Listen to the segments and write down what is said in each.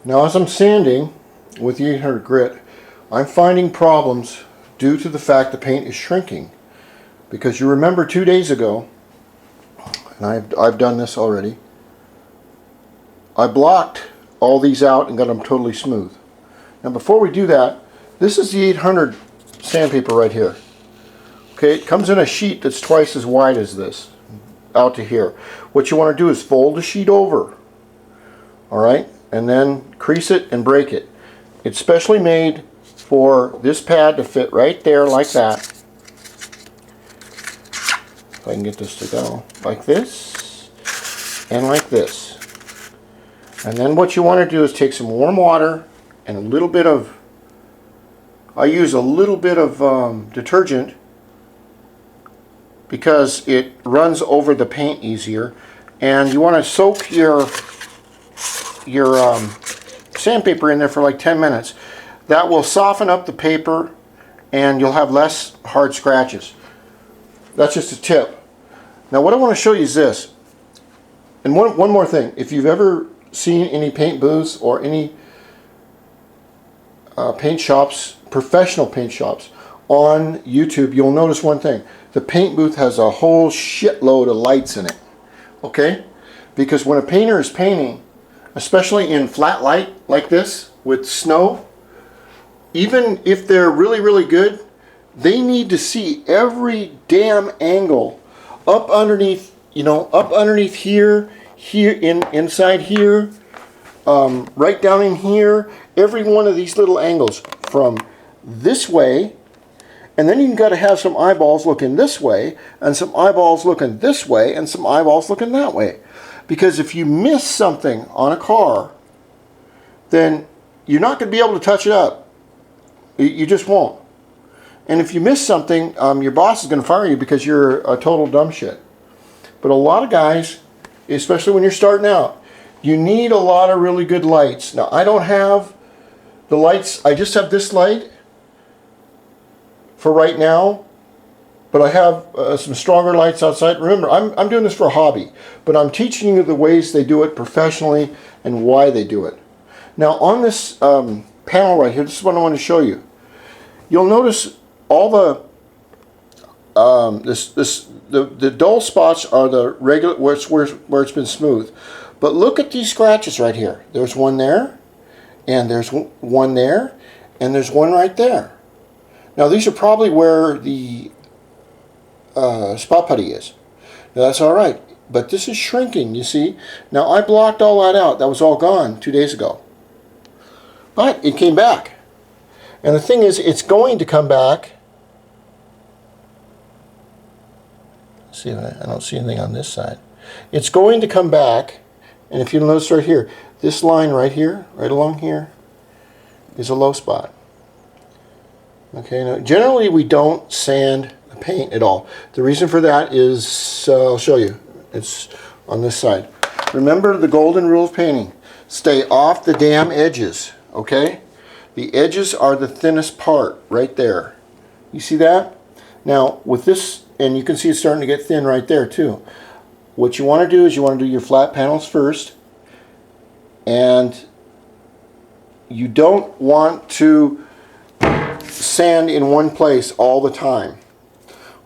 Now as I'm sanding with the 800 grit, I'm finding problems due to the fact the paint is shrinking. Because you remember 2 days ago, and I've done this already, I blocked all these out and got them totally smooth. Now before we do that, this is the 800 sandpaper right here. Okay, it comes in a sheet that's twice as wide as this, out to here. What you want to do is fold the sheet over, alright, and then crease it and break it. It's specially made for this pad to fit right there like that. If I can get this to go, like this, and like this. And then what you want to do is take some warm water and a little bit of, I use a little bit of detergent because it runs over the paint easier, and you want to soak your sandpaper in there for like 10 minutes. That will soften up the paper and you'll have less hard scratches. That's just a tip. Now what I want to show you is this. And one more thing. If you've ever seen any paint booths or any paint shops, professional paint shops on YouTube, you'll notice one thing. The paint booth has a whole shitload of lights in it. Okay? Because when a painter is painting, especially in flat light like this with snow, even if they're really, really good, they need to see every damn angle up underneath, you know, up underneath here, inside here, right down in here, every one of these little angles from this way. And then you've got to have some eyeballs looking this way, and some eyeballs looking this way, and some eyeballs looking that way. Because if you miss something on a car, then you're not going to be able to touch it up. You just won't. And if you miss something, your boss is going to fire you because you're a total dumb shit. But a lot of guys, especially when you're starting out, you need a lot of really good lights. Now, I don't have the lights. I just have this light for right now, but I have some stronger lights outside. Remember, I'm doing this for a hobby, but I'm teaching you the ways they do it professionally and why they do it. Now on this panel right here, this is what I want to show you. You'll notice all the the dull spots are the regular where it's been smooth. But look at these scratches right here. There's one there, and there's one there, and there's one right there. Now these are probably where the spot putty is. Now that's alright, but this is shrinking, you see. Now I blocked all that out. That was all gone 2 days ago. But it came back. And the thing is, it's going to come back. See, I don't see anything on this side. It's going to come back, and if you notice right here, this line right here, right along here, is a low spot. Okay, now generally we don't sand the paint at all. The reason for that is, I'll show you. It's on this side. Remember the golden rule of painting. Stay off the damn edges, okay? The edges are the thinnest part right there. You see that? Now with this, and you can see it's starting to get thin right there too. What you want to do is you want to do your flat panels first, and you don't want to sand in one place all the time.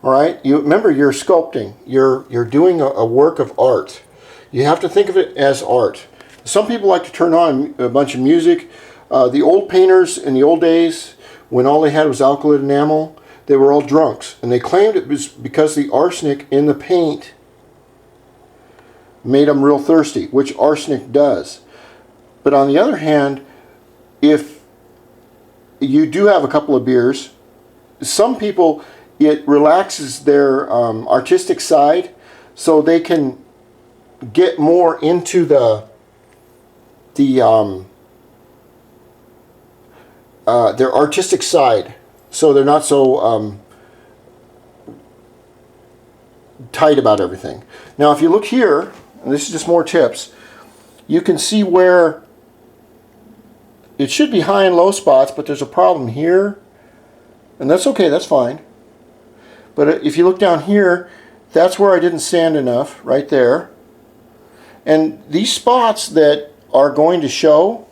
All right, you remember, you're sculpting, you're doing a work of art. You have to think of it as art. Some people like to turn on a bunch of music. The old painters in the old days, when all they had was alkyd enamel, they were all drunks, and they claimed it was because the arsenic in the paint made them real thirsty, which arsenic does. But on the other hand, if you do have a couple of beers, some people, it relaxes their artistic side, so they can get more into their artistic side, so they're not so tight about everything. Now if you look here, and this is just more tips, you can see where it should be high and low spots, but there's a problem here, and that's okay, that's fine. But if you look down here, that's where I didn't sand enough, right there. And these spots that are going to show,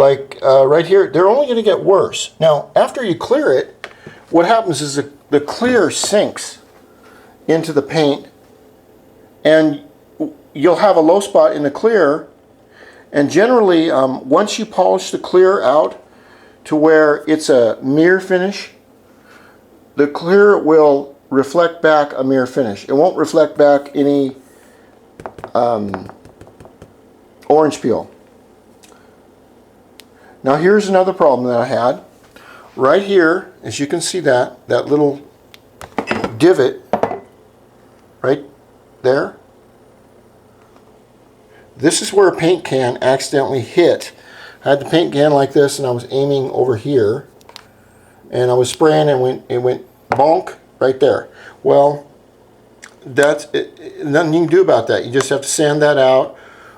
right here, they're only going to get worse. Now, after you clear it, what happens is the clear sinks into the paint, and you'll have a low spot in the clear. And generally, once you polish the clear out to where it's a mirror finish, the clear will reflect back a mirror finish. It won't reflect back any orange peel. Now here's another problem that I had. Right here, as you can see that little divot right there. This is where a paint can accidentally hit. I had the paint can like this and I was aiming over here and I was spraying and it went bonk right there. Well, that's it, nothing you can do about that. You just have to sand that out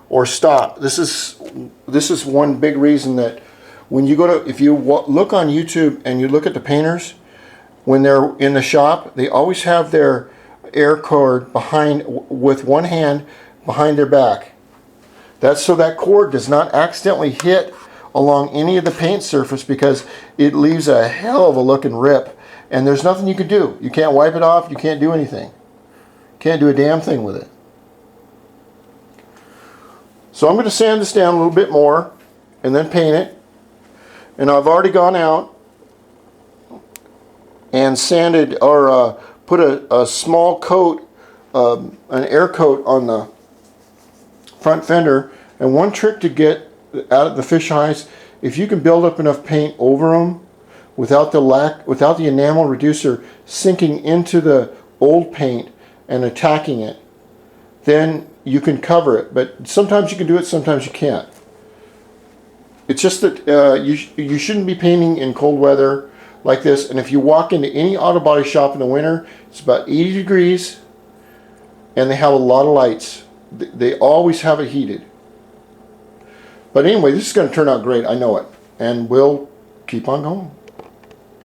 or stop. This is one big reason that when you go to, if you look on YouTube and you look at the painters, when they're in the shop, they always have their air cord behind, with one hand behind their back. That's so that cord does not accidentally hit along any of the paint surface, because it leaves a hell of a looking rip and there's nothing you can do. You can't wipe it off, you can't do anything. Can't do a damn thing with it. So I'm going to sand this down a little bit more and then paint it. And I've already gone out and sanded, or put a small coat, an air coat on the front fender. And one trick to get out of the fish eyes, if you can build up enough paint over them without the enamel reducer sinking into the old paint and attacking it, then you can cover it. But sometimes you can do it, sometimes you can't. It's just that you shouldn't be painting in cold weather like this. And if you walk into any auto body shop in the winter, it's about 80 degrees and they have a lot of lights. They always have it heated. But anyway, this is going to turn out great, I know it. And we'll keep on going.